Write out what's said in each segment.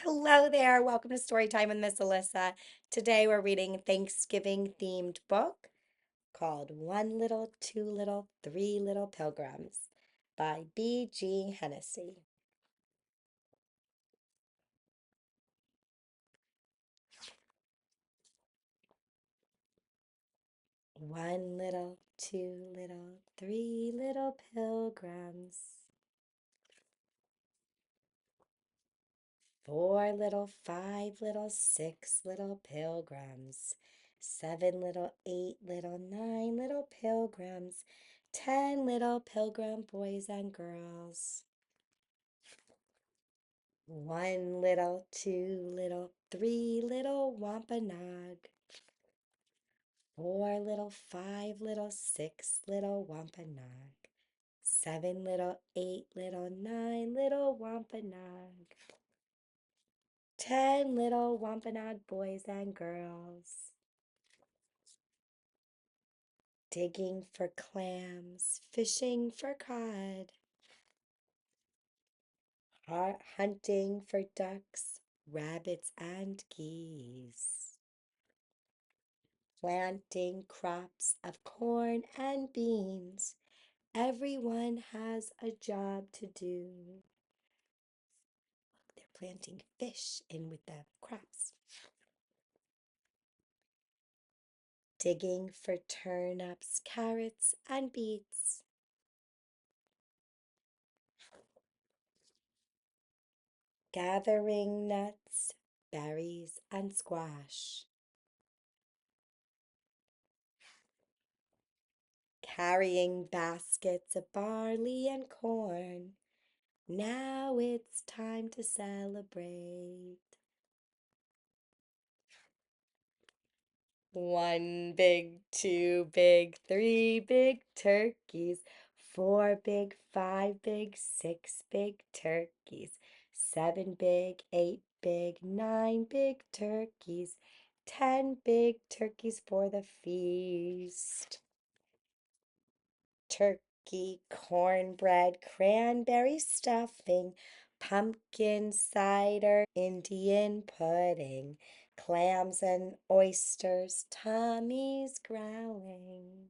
Hello there. Welcome to Storytime with Miss Alyssa. Today we're reading a Thanksgiving themed book called One Little, Two Little, Three Little Pilgrims by B.G. Hennessy. One little, two little, three little pilgrims. Four little, five little, six little pilgrims. Seven little, eight little, nine little pilgrims. 10 little pilgrim boys and girls. One little, two little, three little Wampanoag. Four little, five little, six little Wampanoag. Seven little, eight little, nine little Wampanoag. 10 little Wampanoag boys and girls. Digging for clams, fishing for cod, hunting for ducks, rabbits, and geese. Planting crops of corn and beans. Everyone has a job to do. They're planting fish in with the crops. Digging for turnips, carrots, and beets. Gathering nuts, berries, and squash. Carrying baskets of barley and corn. Now it's time to celebrate. One big, two big, three big turkeys. Four big, five big, six big turkeys. Seven big, eight big, nine big turkeys. 10 big turkeys for the feast. Turkey, cornbread, cranberry stuffing, pumpkin cider, Indian pudding, clams and oysters, Tommy's growling.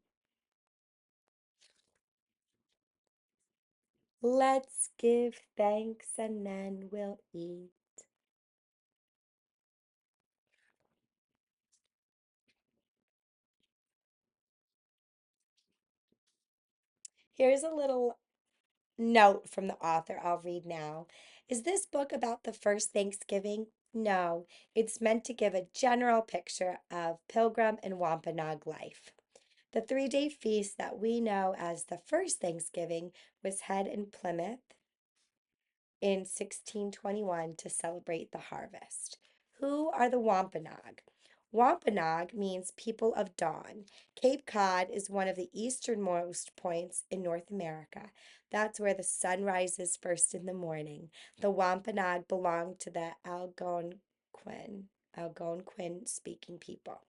Let's give thanks and then we'll eat. Here's a little note from the author I'll read now. Is this book about the first Thanksgiving? No, it's meant to give a general picture of Pilgrim and Wampanoag life. The 3-day feast that we know as the first Thanksgiving was held in Plymouth in 1621 to celebrate the harvest. Who are the Wampanoag? Wampanoag means people of dawn. Cape Cod is one of the easternmost points in North America. That's where the sun rises first in the morning. The Wampanoag belong to the Algonquin speaking people.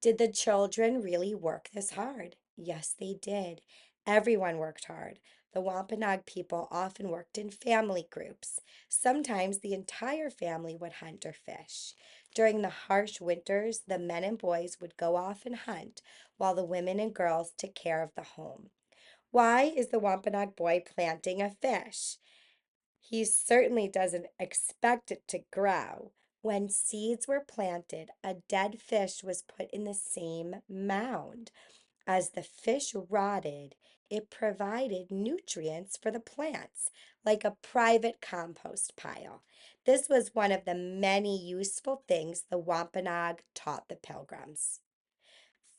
Did the children really work this hard? Yes, they did. Everyone worked hard. The Wampanoag people often worked in family groups. Sometimes the entire family would hunt or fish. During the harsh winters, the men and boys would go off and hunt, while the women and girls took care of the home. Why is the Wampanoag boy planting a fish? He certainly doesn't expect it to grow. When seeds were planted, a dead fish was put in the same mound. As the fish rotted, it provided nutrients for the plants, like a private compost pile. This was one of the many useful things the Wampanoag taught the pilgrims.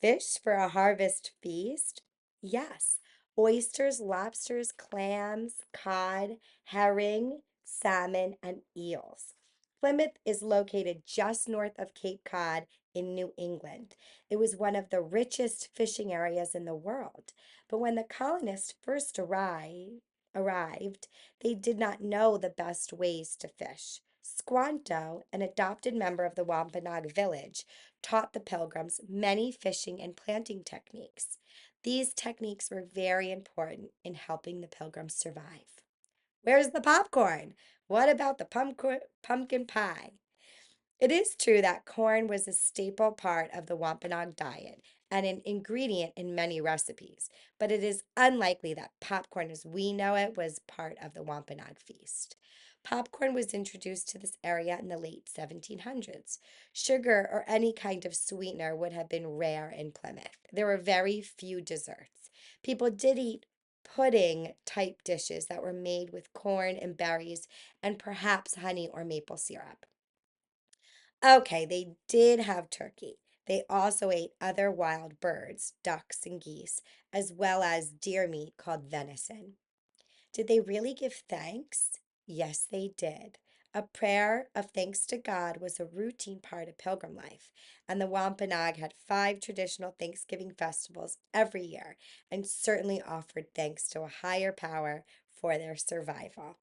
Fish for a harvest feast? Yes. Oysters, lobsters, clams, cod, herring, salmon, and eels. Plymouth is located just north of Cape Cod in New England. It was one of the richest fishing areas in the world. But when the colonists first arrived, they did not know the best ways to fish. Squanto, an adopted member of the Wampanoag village, taught the pilgrims many fishing and planting techniques. These techniques were very important in helping the pilgrims survive. Where's the popcorn? What about the pumpkin pie? It is true that corn was a staple part of the Wampanoag diet and an ingredient in many recipes, but it is unlikely that popcorn as we know it was part of the Wampanoag feast. Popcorn was introduced to this area in the late 1700s. Sugar or any kind of sweetener would have been rare in Plymouth. There were very few desserts. People did eat pudding type dishes that were made with corn and berries and perhaps honey or maple syrup. Okay, they did have turkey. They also ate other wild birds, ducks and geese, as well as deer meat called venison. Did they really give thanks? Yes, they did. A prayer of thanks to God was a routine part of pilgrim life, and the Wampanoag had five traditional Thanksgiving festivals every year and certainly offered thanks to a higher power for their survival.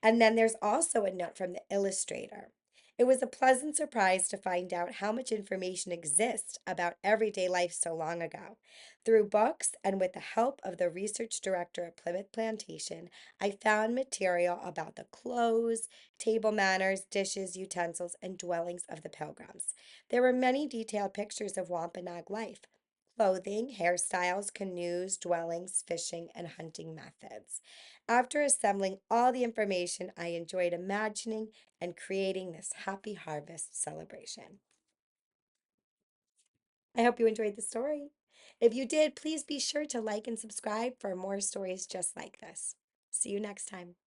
And then there's also a note from the illustrator. It was a pleasant surprise to find out how much information exists about everyday life so long ago. Through books and with the help of the research director at Plymouth Plantation, I found material about the clothes, table manners, dishes, utensils, and dwellings of the pilgrims. There were many detailed pictures of Wampanoag life. Clothing, hairstyles, canoes, dwellings, fishing, and hunting methods. After assembling all the information, I enjoyed imagining and creating this happy harvest celebration. I hope you enjoyed the story. If you did, please be sure to like and subscribe for more stories just like this. See you next time.